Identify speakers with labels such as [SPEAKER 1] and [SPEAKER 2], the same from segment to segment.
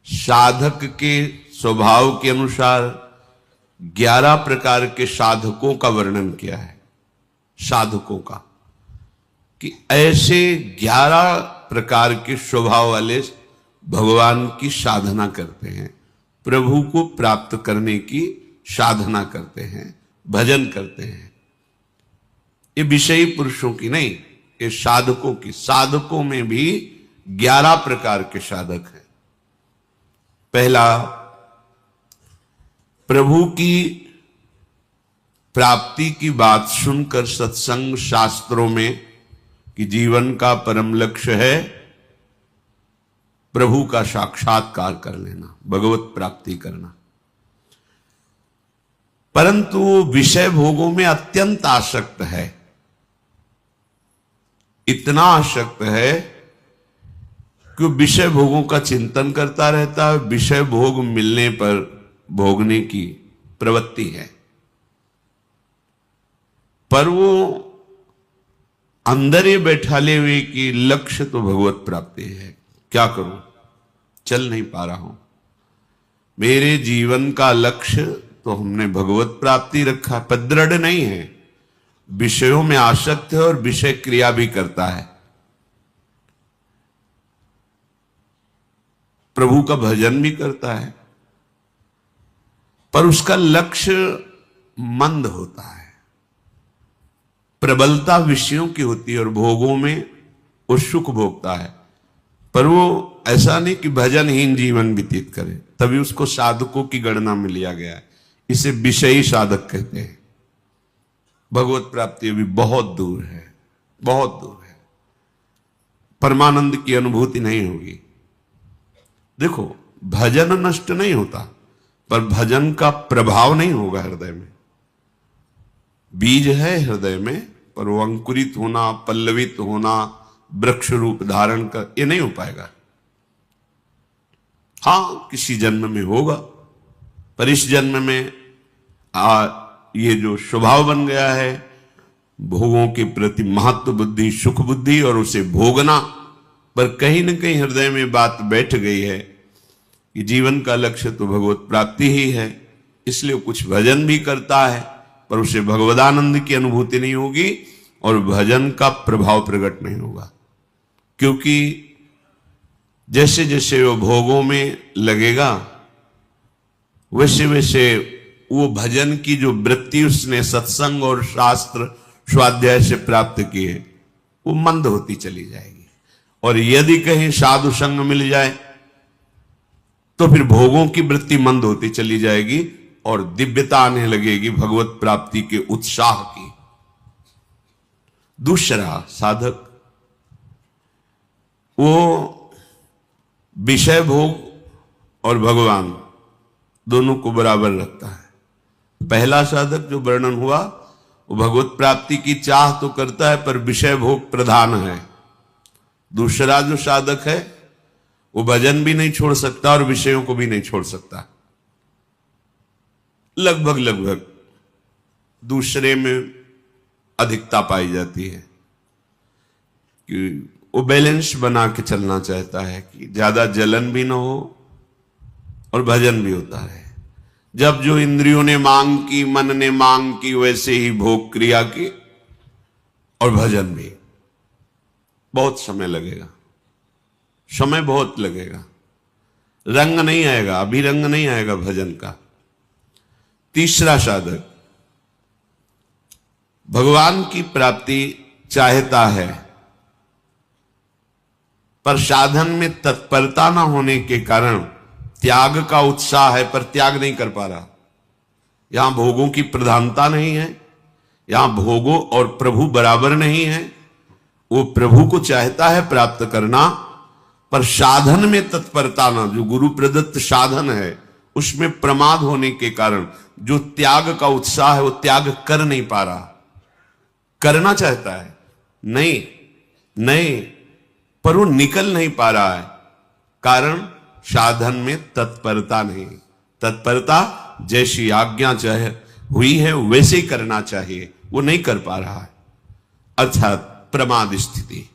[SPEAKER 1] साधक के स्वभाव के अनुसार 11 प्रकार के साधकों का वर्णन किया है। साधकों का कि ऐसे 11 प्रकार के स्वभाव वाले भगवान की साधना करते हैं, प्रभु को प्राप्त करने की साधना करते हैं, भजन करते हैं। ये विषयी पुरुषों की नहीं, ये साधकों की। साधकों में भी 11 प्रकार के साधक हैं। पहला, प्रभु की प्राप्ति की बात सुनकर सत्संग शास्त्रों में कि जीवन का परम लक्ष्य है प्रभु का साक्षात्कार कर लेना, भगवत प्राप्ति करना, परंतु विषय भोगों में अत्यंत आसक्त है। इतना आसक्त है कि विषय भोगों का चिंतन करता रहता है, विषय भोग मिलने पर भोगने की प्रवृत्ति है, पर वो अंदर ही बैठा ले हुए कि लक्ष्य तो भगवत प्राप्ति है, क्या करूं, चल नहीं पा रहा हूं, मेरे जीवन का लक्ष्य तो हमने भगवत प्राप्ति रखा, पर दृढ़ नहीं है, विषयों में आसक्त है और विषय क्रिया भी करता है, प्रभु का भजन भी करता है, पर उसका लक्ष्य मंद होता है, प्रबलता विषयों की होती है और भोगों में वो सुख भोगता है, पर वो ऐसा नहीं कि भजनहीन जीवन व्यतीत करे, तभी उसको साधकों की गणना में लिया गया है। इसे विषयी साधक कहते हैं। भगवत प्राप्ति अभी बहुत दूर है, बहुत दूर है, परमानंद की अनुभूति नहीं होगी। देखो, भजन नष्ट नहीं होता, पर भजन का प्रभाव नहीं होगा हृदय में। बीज है हृदय में, पर वो अंकुरित होना, पल्लवित होना, वृक्ष रूप धारण कर, ये नहीं हो पाएगा। हां, किसी जन्म में होगा, पर इस जन्म में ये जो स्वभाव बन गया है भोगों के प्रति महत्व बुद्धि, सुख बुद्धि और उसे भोगना, पर कहीं न कहीं हृदय में बात बैठ गई है कि जीवन का लक्ष्य तो भगवत प्राप्ति ही है, इसलिए कुछ भजन भी करता है, पर उसे भगवदानंद की अनुभूति नहीं होगी और भजन का प्रभाव प्रकट नहीं होगा। क्योंकि जैसे जैसे वो भोगों में लगेगा वैसे वैसे वो भजन की जो वृत्ति उसने सत्संग और शास्त्र स्वाध्याय से प्राप्त की है वो मंद होती चली जाएगी। और यदि कहीं साधु संग मिल जाए तो फिर भोगों की वृत्ति मंद होती चली जाएगी और दिव्यता आने लगेगी भगवत प्राप्ति के उत्साह की। दूसरा साधक वो विषय भोग और भगवान दोनों को बराबर रखता है। पहला साधक जो वर्णन हुआ वो भगवत प्राप्ति की चाह तो करता है, पर विषय भोग प्रधान है। दूसरा जो साधक है वो भजन भी नहीं छोड़ सकता और विषयों को भी नहीं छोड़ सकता। लगभग लगभग दूसरे में अधिकता पाई जाती है कि वो बैलेंस बना के चलना चाहता है कि ज्यादा जलन भी ना हो और भजन भी होता है। जब जो इंद्रियों ने मांग की, मन ने मांग की, वैसे ही भोग क्रिया की और भजन भी। बहुत समय लगेगा, समय बहुत लगेगा, रंग नहीं आएगा, अभी रंग नहीं आएगा भजन का। तीसरा साधक भगवान की प्राप्ति चाहता है, पर साधन में तत्परता न होने के कारण त्याग का उत्साह है, पर त्याग नहीं कर पा रहा। यहां भोगों की प्रधानता नहीं है, यहां भोगों और प्रभु बराबर नहीं है। वो प्रभु को चाहता है प्राप्त करना, पर साधन में तत्परता ना, जो गुरु प्रदत्त साधन है उसमें प्रमाद होने के कारण जो त्याग का उत्साह है वो त्याग कर नहीं पा रहा। करना चाहता है, नहीं, पर वो निकल नहीं पा रहा है। कारण साधन में तत्परता नहीं। तत्परता जैसी आज्ञा चाहे हुई है वैसे ही करना चाहिए, वो नहीं कर पा रहा है, अर्थात प्रमाद स्थिति।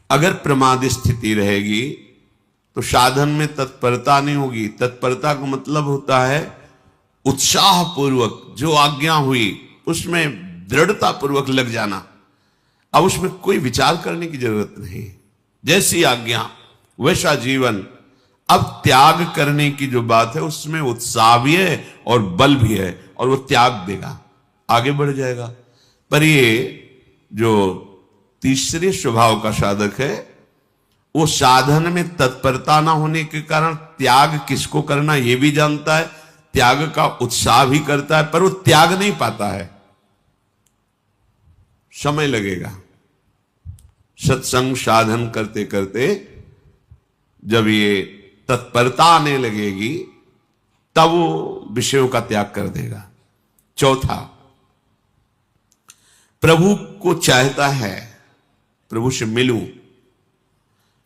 [SPEAKER 1] अगर प्रमाद स्थिति रहेगी तो साधन में तत्परता नहीं होगी। तत्परता का मतलब होता है उत्साह पूर्वक जो आज्ञा हुई उसमें दृढ़ता पूर्वक लग जाना। अब उसमें कोई विचार करने की जरूरत नहीं, जैसी आज्ञा वैसा जीवन। अब त्याग करने की जो बात है उसमें उत्साह भी है और बल भी है, और वो त्याग देगा, आगे बढ़ जाएगा। पर ये जो तीसरे स्वभाव का साधक है वो साधन में तत्परता ना होने के कारण त्याग किसको करना ये भी जानता है, त्याग का उत्साह भी करता है, पर वो त्याग नहीं पाता है, समय लगेगा। सत्संग साधन करते करते जब ये तत्परता आने लगेगी तब वो विषयों का त्याग कर देगा। चौथा, प्रभु को चाहता है, प्रभु से मिलूं,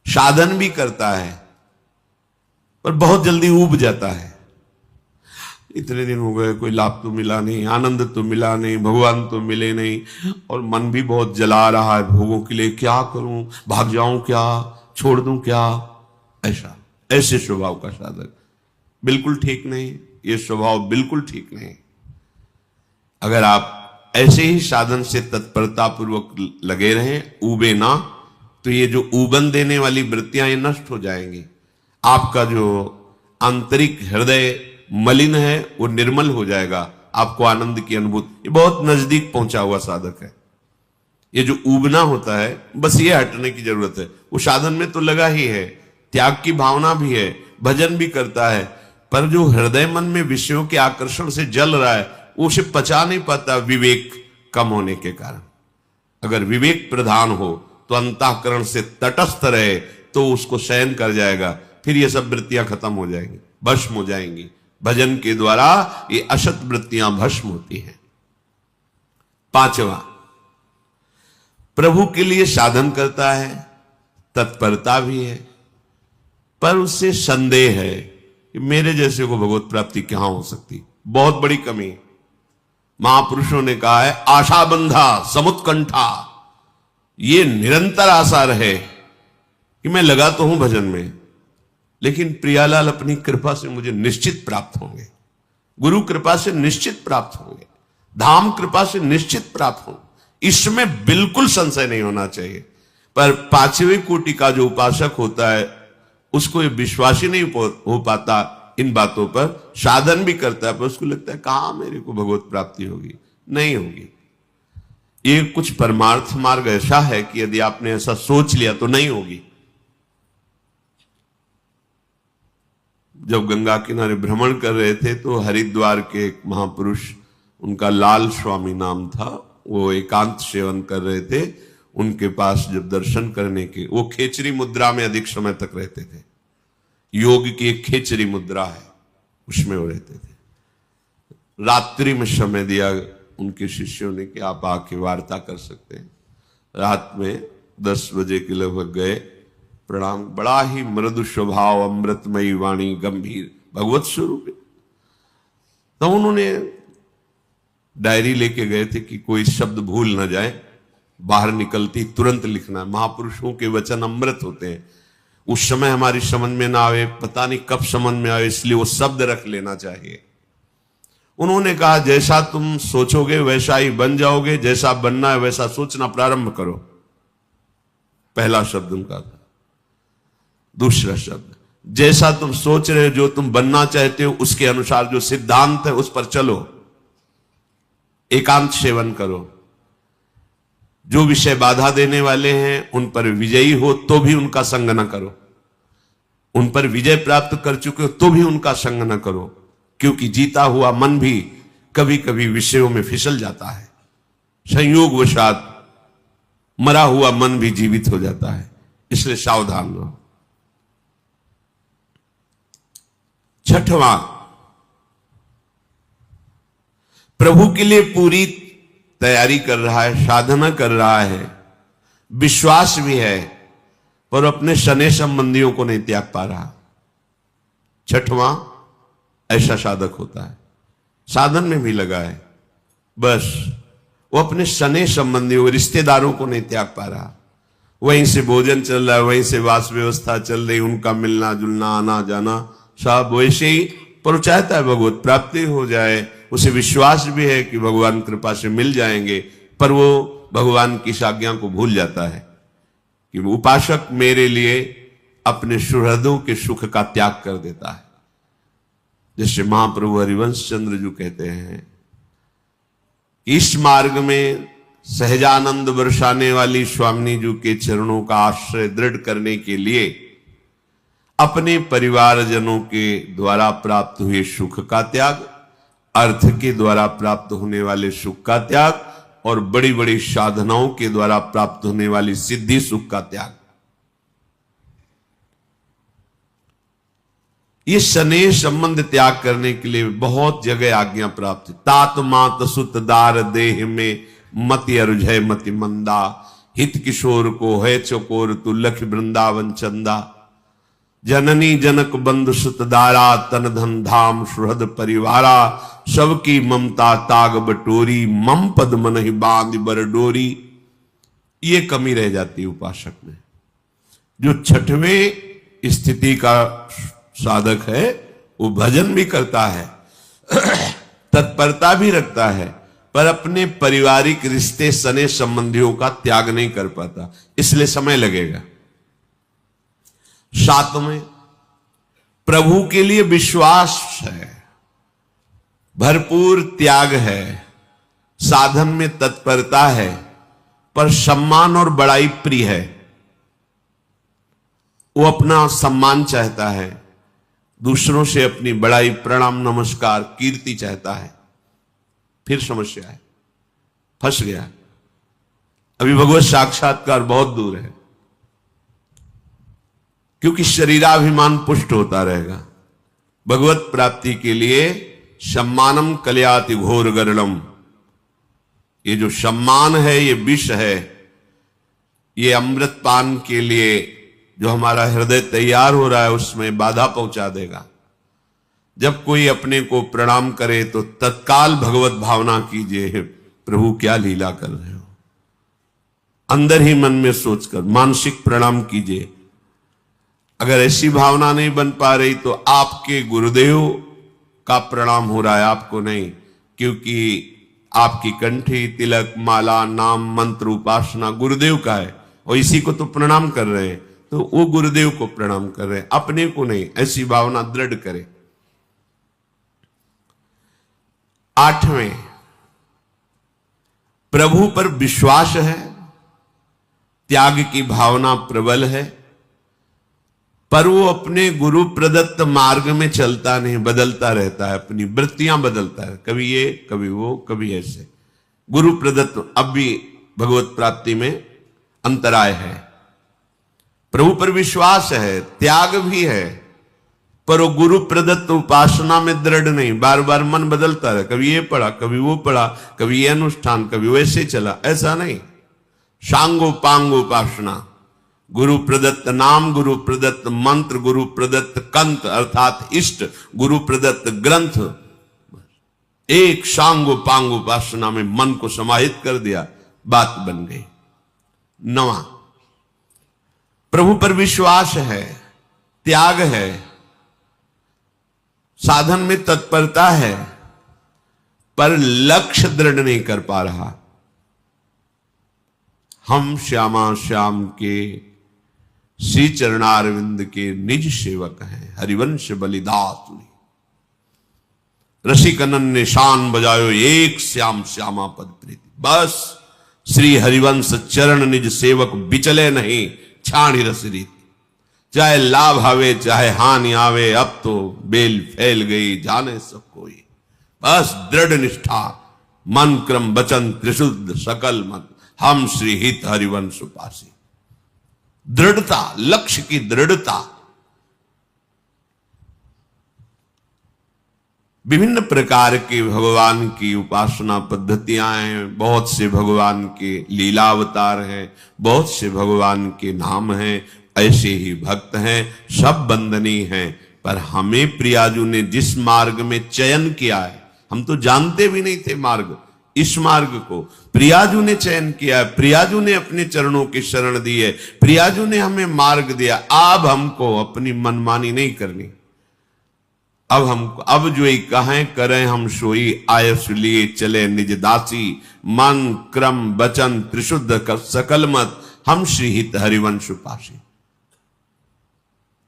[SPEAKER 1] साधन भी करता है पर बहुत जल्दी ऊब जाता है। इतने दिन हो गए, कोई लाभ तो मिला नहीं, आनंद तो मिला नहीं, भगवान तो मिले नहीं, और मन भी बहुत जला रहा है भोगों के लिए। क्या करूं, भाग जाऊं क्या, छोड़ दूं क्या? ऐसे स्वभाव का साधक बिल्कुल ठीक नहीं। ये स्वभाव बिल्कुल ठीक नहीं। अगर आप ऐसे ही साधन से तत्परता पूर्वक लगे रहें, ऊबे ना, तो ये जो ऊबन देने वाली वृत्तियां ये नष्ट हो जाएंगी। आपका जो आंतरिक हृदय मलिन है वो निर्मल हो जाएगा, आपको आनंद की अनुभूति। ये बहुत नजदीक पहुंचा हुआ साधक है। ये जो ऊबना होता है बस ये हटने की जरूरत है। वो साधन में तो लगा ही है, त्याग की भावना भी है, भजन भी करता है, पर जो हृदय मन में विषयों के आकर्षण से जल रहा है वो उसे पचा नहीं पाता, विवेक कम होने के कारण। अगर विवेक प्रधान हो तो अंतःकरण से तटस्थ रहे तो उसको सहन कर जाएगा, फिर ये सब वृत्तियां खत्म हो जाएंगी, भस्म हो जाएंगी। भजन के द्वारा ये असत वृत्तियां भस्म होती हैं। पांचवा, प्रभु के लिए साधन करता है, तत्परता भी है, पर उससे संदेह है कि मेरे जैसे को भगवत प्राप्ति कहां हो सकती। बहुत बड़ी कमी। महापुरुषों ने कहा है, आशा बंधा समुत्कंठा, ये निरंतर आशा रहे कि मैं लगा तो हूं भजन में, लेकिन प्रियालाल अपनी कृपा से मुझे निश्चित प्राप्त होंगे, गुरु कृपा से निश्चित प्राप्त होंगे, धाम कृपा से निश्चित प्राप्त होंगे। इसमें बिल्कुल संशय नहीं होना चाहिए। पर पांचवें कोटि का जो उपासक होता है उसको ये विश्वास ही नहीं हो पाता इन बातों पर। साधन भी करता है पर उसको लगता है कहां मेरे को भगवत प्राप्ति होगी, नहीं होगी। ये कुछ परमार्थ मार्ग ऐसा है कि यदि आपने ऐसा सोच लिया तो नहीं होगी। जब गंगा किनारे भ्रमण कर रहे थे तो हरिद्वार के एक महापुरुष, उनका लाल स्वामी नाम था, वो एकांत सेवन कर रहे थे। उनके पास जब दर्शन करने के, वो खेचरी मुद्रा में अधिक समय तक रहते थे। योग की एक खेचरी मुद्रा है, उसमें वो रहते थे। रात्रि में समय दिया उनके शिष्यों ने कि आप आके वार्ता कर सकते हैं। रात में 10 बजे के लगभग गए, प्रणाम। बड़ा ही मृदु स्वभाव, अमृतमयी वाणी, गंभीर भगवत स्वरूप। तो उन्होंने डायरी लेके गए थे कि कोई शब्द भूल ना जाए, बाहर निकलती तुरंत लिखना। महापुरुषों के वचन अमृत होते हैं। उस समय हमारी समझ में ना आवे, पता नहीं कब समझ में आवे, इसलिए वो शब्द रख लेना चाहिए। उन्होंने कहा, जैसा तुम सोचोगे वैसा ही बन जाओगे, जैसा बनना है वैसा सोचना प्रारंभ करो। पहला शब्द उनका था। दूसरा शब्द, जैसा तुम सोच रहे हो, जो तुम बनना चाहते हो, उसके अनुसार जो सिद्धांत है उस पर चलो, एकांत सेवन करो। जो विषय बाधा देने वाले हैं उन पर विजयी हो तो भी उनका संग न करो, उन पर विजय प्राप्त कर चुके हो तो भी उनका संग न करो, क्योंकि जीता हुआ मन भी कभी कभी विषयों में फिसल जाता है। संयोगवशात मरा हुआ मन भी जीवित हो जाता है, इसलिए सावधान रहो। छठवां, प्रभु के लिए पूरी तैयारी कर रहा है, साधना कर रहा है, विश्वास भी है, पर अपने शने संबंधियों को नहीं त्याग पा रहा। छठवां, ऐसा साधक होता है, साधन में भी लगा है, बस वो अपने शने संबंधियों, रिश्तेदारों को नहीं त्याग पा रहा। वहीं से भोजन चल रहा है, वहीं से वास व्यवस्था चल रही, उनका मिलना जुलना आना जाना सब वैसे ही, पर चाहता है भगवत प्राप्ति हो जाए, उसे विश्वास भी है कि भगवान कृपा से मिल जाएंगे, पर वो भगवान की आज्ञा को भूल जाता है कि उपासक मेरे लिए अपने सुहृदों के सुख का त्याग कर देता है। जैसे महाप्रभु हरिवंश चंद्र जी कहते हैं, इस मार्ग में सहजानंद बरसाने वाली स्वामी जी के चरणों का आश्रय दृढ़ करने के लिए अपने परिवारजनों के द्वारा प्राप्त हुए सुख का त्याग, अर्थ के द्वारा प्राप्त होने वाले सुख का त्याग और बड़ी बड़ी साधनाओं के द्वारा प्राप्त होने वाली सिद्धि सुख का त्याग, ये स्नेह संबंध त्याग करने के लिए बहुत जगह आज्ञा प्राप्त है। तात मात सुत दार देह में मति अरुझय मति मंदा, हित किशोर को है चकोर तु लख वृंदावन चंदा, जननी जनक बंधु सुत दारा तन धन धाम सुहृद परिवारा, सबकी ममता ताग बटोरी मम पद मन ही बांध बर डोरी। ये कमी रह जाती है उपासक में। जो छठवें स्थिति का साधक है वो भजन भी करता है, तत्परता भी रखता है, पर अपने पारिवारिक रिश्ते सने संबंधियों का त्याग नहीं कर पाता, इसलिए समय लगेगा। सातवें, प्रभु के लिए विश्वास है, भरपूर त्याग है, साधन में तत्परता है, पर सम्मान और बड़ाई प्रिय है। वो अपना सम्मान चाहता है, दूसरों से अपनी बड़ाई प्रणाम नमस्कार कीर्ति चाहता है। फिर समस्या है, फंस गया। अभी भगवत साक्षात्कार बहुत दूर है, क्योंकि शरीराभिमान पुष्ट होता रहेगा। भगवत प्राप्ति के लिए सम्मानम कल्याति घोर गरलम, ये जो सम्मान है ये विष है, ये अमृत पान के लिए जो हमारा हृदय तैयार हो रहा है उसमें बाधा पहुंचा देगा। जब कोई अपने को प्रणाम करे तो तत्काल भगवत भावना कीजिए, प्रभु क्या लीला कर रहे हो, अंदर ही मन में सोचकर मानसिक प्रणाम कीजिए। अगर ऐसी भावना नहीं बन पा रही तो आपके गुरुदेव का प्रणाम हो रहा है, आपको नहीं, क्योंकि आपकी कंठी तिलक माला नाम मंत्र उपासना गुरुदेव का है और इसी को तो प्रणाम कर रहे हैं, तो वो गुरुदेव को प्रणाम कर रहे हैं, अपने को नहीं। ऐसी भावना दृढ़ करें। आठवें, प्रभु पर विश्वास है, त्याग की भावना प्रबल है, पर वो अपने गुरु प्रदत्त मार्ग में चलता नहीं, बदलता रहता है, अपनी वृत्तियां बदलता है, कभी ये कभी वो कभी ऐसे। गुरु प्रदत्त अब भी भगवत प्राप्ति में अंतराय है। प्रभु पर विश्वास है, त्याग भी है, पर वो गुरु प्रदत्त उपासना में दृढ़ नहीं, बार बार मन बदलता रहे, कभी ये पढ़ा कभी वो पढ़ा, कभी ये अनुष्ठान कभी वैसे चला, ऐसा नहीं। सांगो पांगो उपासना, गुरु प्रदत्त नाम, गुरु प्रदत्त मंत्र, गुरु प्रदत्त कंत अर्थात इष्ट, गुरु प्रदत्त ग्रंथ, एक सांगो पांगो उपासना में मन को समाहित कर दिया, बात बन गई। नवा, प्रभु पर विश्वास है, त्याग है, साधन में तत्परता है, पर लक्ष्य दृढ़ नहीं कर पा रहा। हम श्यामा श्याम के श्री चरणारविंद के निज सेवक हैं, हरिवंश बलिदास रसिकनन ने शान बजायो, एक श्याम श्यामा पद प्रीति। बस श्री हरिवंश चरण निज सेवक बिचले नहीं, छाणी रस रीति। चाहे लाभ आवे चाहे हानि आवे, अब तो बेल फैल गई जाने सब कोई। बस दृढ़ निष्ठा, मन क्रम वचन त्रिशुद्ध सकल मन, हम श्री हित हरिवंश उपासी। दृढ़ता, लक्ष्य की दृढ़ता। विभिन्न प्रकार के भगवान की उपासना पद्धतियां हैं, बहुत से भगवान के लीला अवतार हैं, बहुत से भगवान के नाम हैं, ऐसे ही भक्त हैं, सब वंदनीय हैं। पर हमें प्रियाजू ने जिस मार्ग में चयन किया है, हम तो जानते भी नहीं थे मार्ग, इस मार्ग को प्रियाजू ने चयन किया, प्रियाजू ने अपने चरणों की शरण दी है, प्रियाजू ने हमें मार्ग दिया। अब हमको अपनी मनमानी नहीं करनी। अब जो एक कहें करें हम सोई, आयस लिए चले निज दासी, मन क्रम वचन त्रिशुद्ध सकल मत, हम श्रीहित हरिवंश पासी।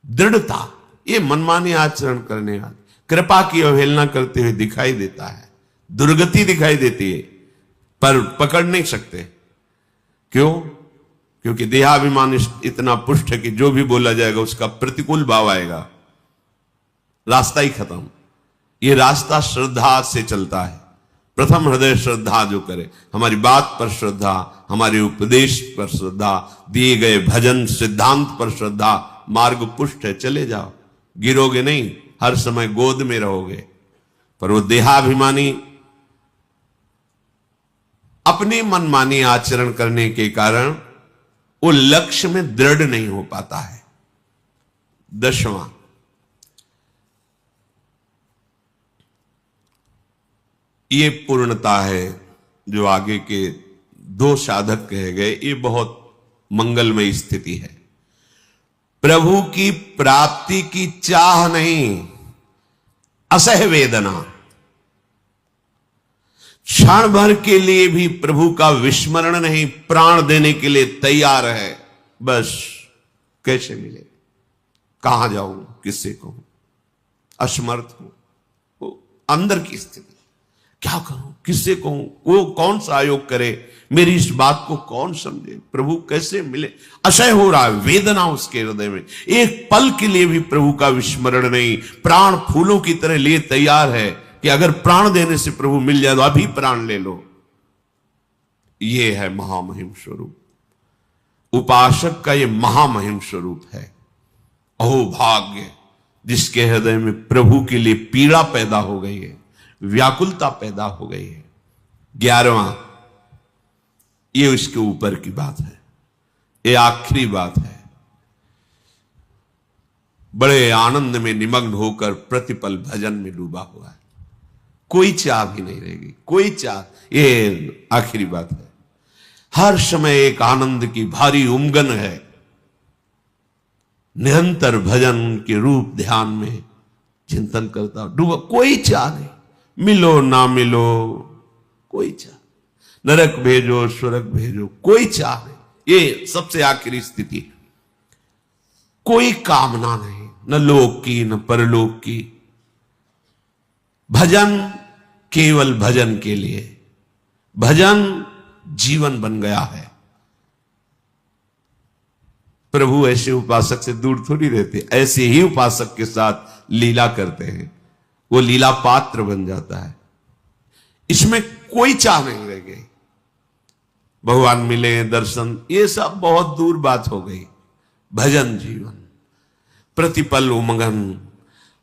[SPEAKER 1] दृढ़ता, ये मनमानी आचरण करने वाले कृपा की अवहेलना करते हुए दिखाई देता है, दुर्गति दिखाई देती है, पर पकड़ नहीं सकते। क्यों? क्योंकि देहाभिमान इतना पुष्ट है कि जो भी बोला जाएगा उसका प्रतिकूल भाव आएगा, रास्ता ही खत्म। ये रास्ता श्रद्धा से चलता है। प्रथम हृदय श्रद्धा जो करे, हमारी बात पर श्रद्धा, हमारे उपदेश पर श्रद्धा, दिए गए भजन सिद्धांत पर श्रद्धा, मार्ग पुष्ट है, चले जाओ, गिरोगे नहीं, हर समय गोद में रहोगे। पर वो देहाभिमानी अपनी मनमानी आचरण करने के कारण वो लक्ष्य में दृढ़ नहीं हो पाता है। 10वां, ये पूर्णता है जो आगे के 2 साधक कहे गए, ये बहुत मंगलमय स्थिति है। प्रभु की प्राप्ति की चाह नहीं, असह वेदना, क्षण भर के लिए भी प्रभु का विस्मरण नहीं, प्राण देने के लिए तैयार है। बस कैसे मिले, कहां जाऊं, किससे कहूं, असमर्थ हूं, वो अंदर की स्थिति, क्या करूं, किससे कहूं, वो कौन सा आयोग करे, मेरी इस बात को कौन समझे, प्रभु कैसे मिले, असह्य हो रहा है, वेदना उसके हृदय में। एक पल के लिए भी प्रभु का विस्मरण नहीं, प्राण फूलों की तरह लिए तैयार है कि अगर प्राण देने से प्रभु मिल जाए तो अभी प्राण ले लो। ये है महामहिम स्वरूप, उपासक का ये महामहिम स्वरूप है। अहो भाग्य जिसके हृदय में प्रभु के लिए पीड़ा पैदा हो गई है, व्याकुलता पैदा हो गई है। 11वां, ये उसके ऊपर की बात है, ये आखिरी बात है। बड़े आनंद में निमग्न होकर प्रतिपल भजन में डूबा हुआ है, कोई चाह भी नहीं रहेगी, कोई चाह, ये आखिरी बात है। हर समय एक आनंद की भारी उमगन है, निरंतर भजन के रूप ध्यान में चिंतन करता डूबा, कोई चाह नहीं, मिलो ना मिलो कोई चाह, नरक भेजो स्वर्ग भेजो कोई चाह नहीं। ये सबसे आखिरी स्थिति, कोई कामना नहीं, न लोक की न परलोक की, भजन केवल भजन के लिए, भजन जीवन बन गया है। प्रभु ऐसे उपासक से दूर थोड़ी रहते, ऐसे ही उपासक के साथ लीला करते हैं, वो लीला पात्र बन जाता है। इसमें कोई चाह नहीं रह गई, भगवान मिले दर्शन, ये सब बहुत दूर बात हो गई। भजन जीवन, प्रतिपल उमंगन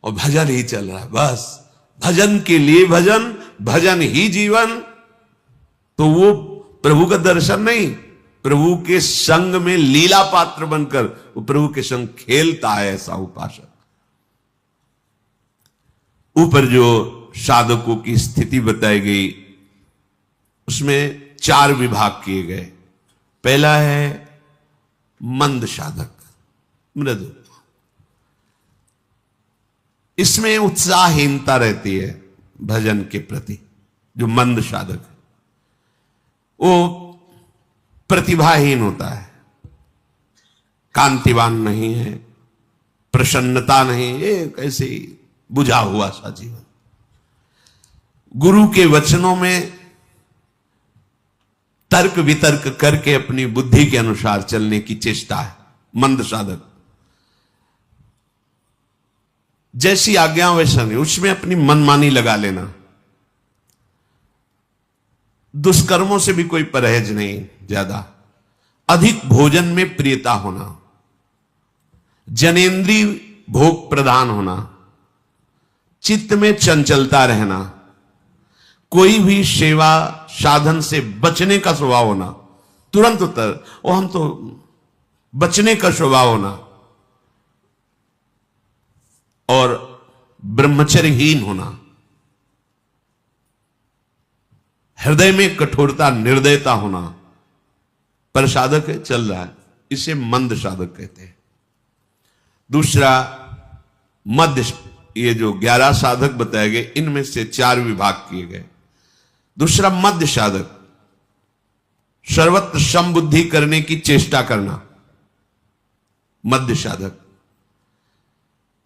[SPEAKER 1] और भजन ही चल रहा है, बस भजन के लिए भजन, भजन ही जीवन। तो वो प्रभु का दर्शन नहीं, प्रभु के संग में लीला पात्र बनकर वो प्रभु के संग खेलता है, ऐसा उपासक। ऊपर जो साधकों की स्थिति बताई गई उसमें 4 विभाग किए गए। पहला है मंद साधक, मृदु, इसमें उत्साहहीनता रहती है भजन के प्रति। जो मंद साधक है वो प्रतिभाहीन होता है, कांतिवान नहीं है, प्रसन्नता नहीं, ये कैसे बुझा हुआ सा जीवन। गुरु के वचनों में तर्क वितर्क करके अपनी बुद्धि के अनुसार चलने की चेष्टा है मंद साधक। जैसी आज्ञा वैसा नहीं, उसमें अपनी मनमानी लगा लेना, दुष्कर्मों से भी कोई परहेज नहीं ज्यादा, अधिक भोजन में प्रियता होना, जनेंद्रीय भोग प्रदान होना, चित्त में चंचलता रहना, कोई भी सेवा साधन से बचने का स्वभाव होना, तुरंत उत्तर वो हम तो बचने का स्वभाव होना, और ब्रह्मचर्यहीन होना, हृदय में कठोरता, निर्दयता होना, पर साधक है, चल रहा है, इसे मंद साधक कहते हैं। दूसरा मध्य, ये जो 11 साधक बताए गए इनमें से 4 विभाग किए गए। दूसरा मध्य साधक, सर्वत्र समबुद्धि करने की चेष्टा करना, मध्य साधक।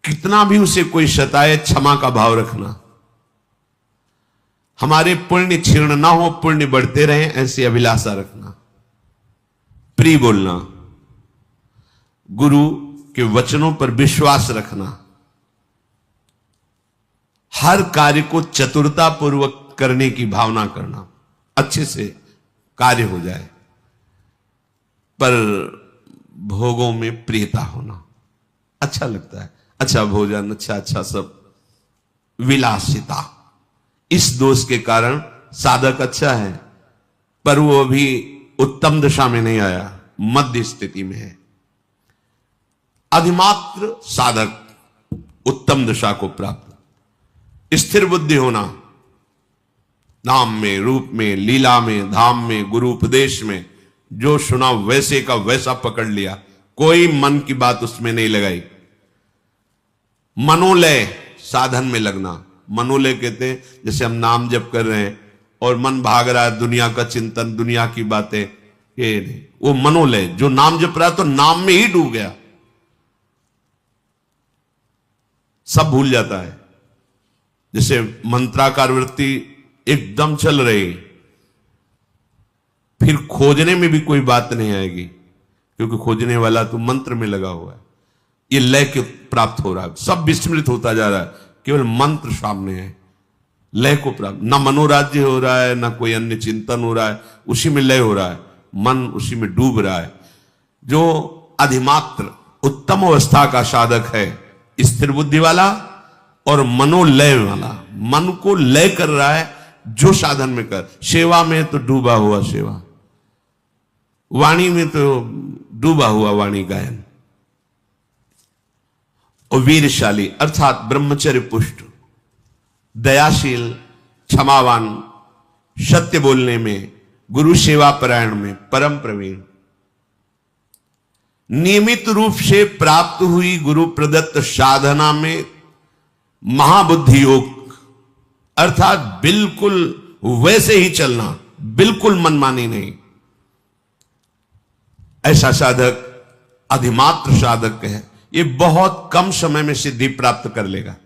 [SPEAKER 1] कितना भी उसे कोई सताए, क्षमा का भाव रखना, हमारे पुण्य क्षीण ना हो, पुण्य बढ़ते रहे, ऐसी अभिलाषा रखना, प्रिय बोलना, गुरु के वचनों पर विश्वास रखना, हर कार्य को चतुरता पूर्वक करने की भावना करना, अच्छे से कार्य हो जाए, पर भोगों में प्रियता होना, अच्छा लगता है, अच्छा भोजन, अच्छा सब, विलासिता, इस दोष के कारण साधक अच्छा है, पर वो अभी उत्तम दशा में नहीं आया, मध्य स्थिति में है। अधिमात्र साधक उत्तम दशा को प्राप्त, स्थिर बुद्धि होना, नाम में, रूप में, लीला में, धाम में, गुरु उपदेश में, जो सुना वैसे का वैसा पकड़ लिया, कोई मन की बात उसमें नहीं लगाई। मनोलय, साधन में लगना, मनोलय कहते हैं जैसे हम नाम जप कर रहे हैं और मन भाग रहा है, दुनिया का चिंतन, दुनिया की बातें, ये नहीं, वो मनोलय, जो नाम जप रहा है तो नाम में ही डूब गया, सब भूल जाता है। जैसे मंत्राकार वृत्ति एकदम चल रही, फिर खोजने में भी कोई बात नहीं आएगी, क्योंकि खोजने वाला तो मंत्र में लगा हुआ है, ये लय के प्राप्त हो रहा है, सब विस्मृत होता जा रहा है, केवल मंत्र सामने है, लय को प्राप्त, ना मनोराज्य हो रहा है, ना कोई अन्य चिंतन हो रहा है, उसी में लय हो रहा है, मन उसी में डूब रहा है। जो अधिमात्र उत्तम अवस्था का साधक है, स्थिर बुद्धि वाला और मनोलय वाला, मन को लय कर रहा है, जो साधन में कर, सेवा में तो डूबा हुआ सेवा, वाणी में तो डूबा हुआ वाणी गायन, और वीरशाली अर्थात ब्रह्मचर्य पुष्ट, दयाशील, क्षमावान, सत्य बोलने में, गुरु सेवा परायण में परम प्रवीण, नियमित रूप से प्राप्त हुई गुरु प्रदत्त साधना में महाबुद्धि योग, अर्थात बिल्कुल वैसे ही चलना, बिल्कुल मनमानी नहीं, ऐसा साधक अधिमात्र साधक है, ये बहुत कम समय में सिद्धि प्राप्त कर लेगा।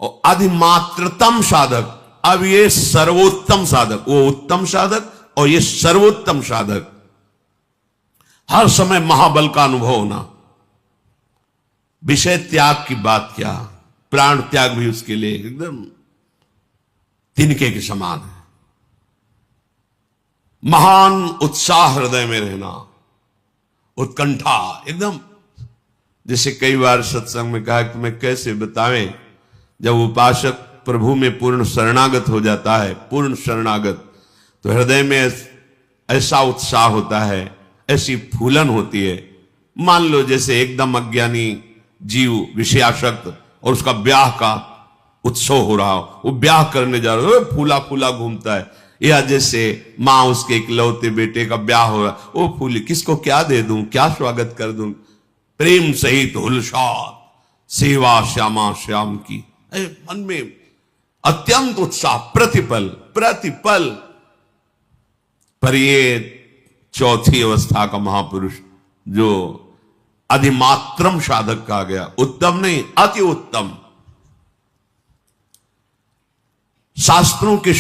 [SPEAKER 1] और अधिमात्रतम साधक, अब ये सर्वोत्तम साधक, वो उत्तम साधक और ये सर्वोत्तम साधक, हर समय महाबल का अनुभव होना, विषय त्याग की बात क्या, प्राण त्याग भी उसके लिए एकदम तिनके के समान है, महान उत्साह हृदय में रहना, उत्कंठा एकदम, जैसे कई बार सत्संग में कहा कि मैं कैसे बतावें, जब उपासक प्रभु में पूर्ण शरणागत हो जाता है, पूर्ण शरणागत, तो हृदय में ऐसा उत्साह होता है, ऐसी फूलन होती है, मान लो जैसे एकदम अज्ञानी जीव विषयासक्त और उसका ब्याह का उत्सव हो रहा हो, वो ब्याह करने जा रहा है, फूला फूला घूमता है, या जैसे माँ उसके इकलौते बेटे का ब्याह हो रहा है, वो फूली, किसको क्या दे दूं, क्या स्वागत कर दूं, प्रेम सहित हुलसात सेवा श्यामा श्याम की, मन में अत्यंत उत्साह, प्रतिपल प्रतिपल। पर ये चौथी अवस्था का महापुरुष जो अधिमात्रम साधक कहा गया, उत्तम नहीं अति उत्तम, शास्त्रों के